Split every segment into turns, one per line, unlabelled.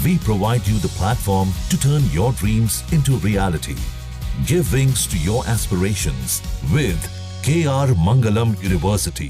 We provide you the platform to turn your dreams into reality. Give wings to your aspirations with KR Mangalam University.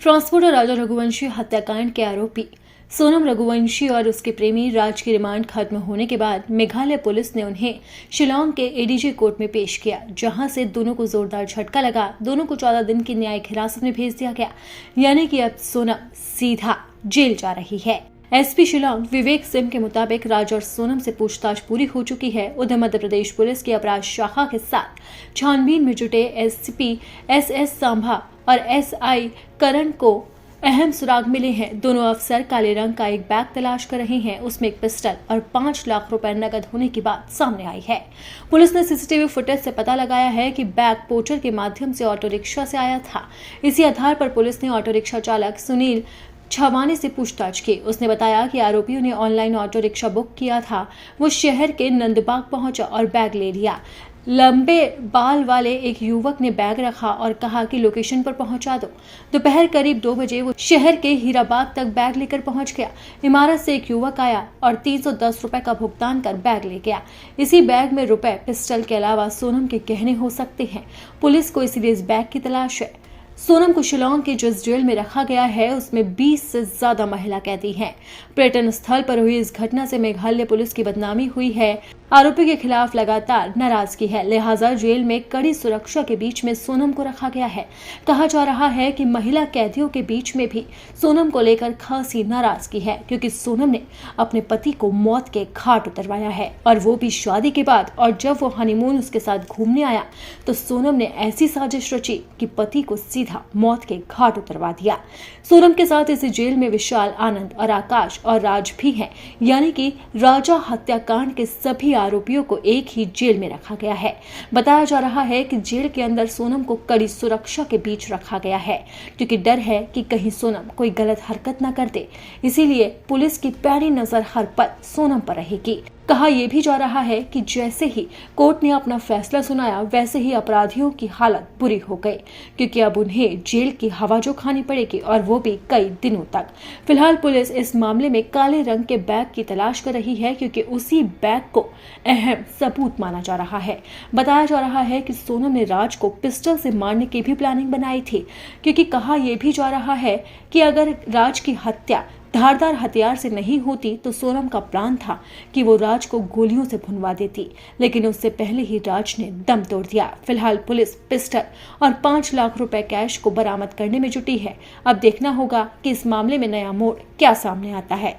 Transporter Raja Raghuvanshi हत्याकांड के आरोपी सोनम रघुवंशी और उसके प्रेमी राज की रिमांड खत्म होने के बाद मेघालय पुलिस ने उन्हें शिलांग के एडीजे कोर्ट में पेश किया, जहां से दोनों को जोरदार झटका लगा। दोनों को 14 दिन की न्यायिक हिरासत में भेज दिया गया, यानी कि अब सोनम सीधा जेल जा रही है। एसपी शिलांग विवेक सिंह के मुताबिक राज और सोनम से पूछताछ पूरी हो चुकी है। उधर मध्य प्रदेश पुलिस की अपराध शाखा के साथ छानबीन में जुटे एसपी एसएस सांभा और एसआई करण को अहम सुराग मिले हैं। दोनों अफसर काले रंग का एक बैग तलाश कर रहे हैं। उसमें एक पिस्टल और 5 लाख रुपए नकद होने की बात सामने आई है। पुलिस ने सीसीटीवी फुटेज से पता लगाया है कि बैग पोर्टर के माध्यम से ऑटो रिक्शा से आया था। इसी आधार पर पुलिस ने ऑटो रिक्शा चालक सुनील छावानी से पूछताछ की। उसने बताया कि आरोपियों ने ऑनलाइन ऑटो रिक्शा बुक किया था। वो शहर के नंदबाग पहुंचा और बैग ले लिया। लंबे बाल वाले एक युवक ने बैग रखा और कहा कि लोकेशन पर पहुंचा दो। दोपहर करीब 2 बजे वो शहर के हीराबाग तक बैग लेकर पहुंच गया। इमारत से एक युवक आया और 310 रुपए का भुगतान कर बैग ले गया। इसी बैग में रुपए, पिस्टल के अलावा सोनम के गहने हो सकते हैं। पुलिस को इसीलिए इस बैग की तलाश है। सोनम को शिलांग के जिस जेल में रखा गया है उसमें 20 से ज्यादा महिला कैदी हैं। पर्यटन स्थल पर हुई इस घटना से मेघालय पुलिस की बदनामी हुई है। आरोपी के खिलाफ लगातार नाराजगी है, लिहाजा जेल में कड़ी सुरक्षा के बीच में सोनम को रखा गया है। कहा जा रहा है कि महिला कैदियों के बीच में भी सोनम को लेकर खासी नाराजगी है, क्योंकि सोनम ने अपने पति को मौत के घाट उतरवाया है, और वो भी शादी के बाद। और जब वो हनीमून उसके साथ घूमने आया तो सोनम ने ऐसी साजिश रची कि पति को सीधा मौत के घाट उतरवा दिया। सोनम के साथ इस जेल में विशाल, आनंद और आकाश और राज भी हैं, यानी कि राजा हत्याकांड के सभी आरोपियों को एक ही जेल में रखा गया है। बताया जा रहा है कि जेल के अंदर सोनम को कड़ी सुरक्षा के बीच रखा गया है, क्योंकि डर है कि कहीं सोनम कोई गलत हरकत न कर दे। इसीलिए पुलिस की पैनी नजर हर पल सोनम पर रहेगी। कहा यह भी जा रहा है कि जैसे ही कोर्ट ने अपना फैसला सुनाया, वैसे ही अपराधियों की हालत बुरी हो गई, क्योंकि अब उन्हें जेल की हवा जो खानी पड़ेगी, और वो भी कई दिनों तक। फिलहाल पुलिस इस मामले में काले रंग के बैग की तलाश कर रही है, क्योंकि उसी बैग को अहम सबूत माना जा रहा है। बताया जा रहा है कि सोनम ने राज को पिस्टल से मारने की भी प्लानिंग बनाई थी, क्योंकि कहा यह भी जा रहा है कि अगर राज की हत्या धारदार हथियार से नहीं होती तो सोनम का प्लान था कि वो राज को गोलियों से भुनवा देती, लेकिन उससे पहले ही राज ने दम तोड़ दिया। फिलहाल पुलिस पिस्टल और 5 लाख रुपए कैश को बरामद करने में जुटी है। अब देखना होगा कि इस मामले में नया मोड़ क्या सामने आता है।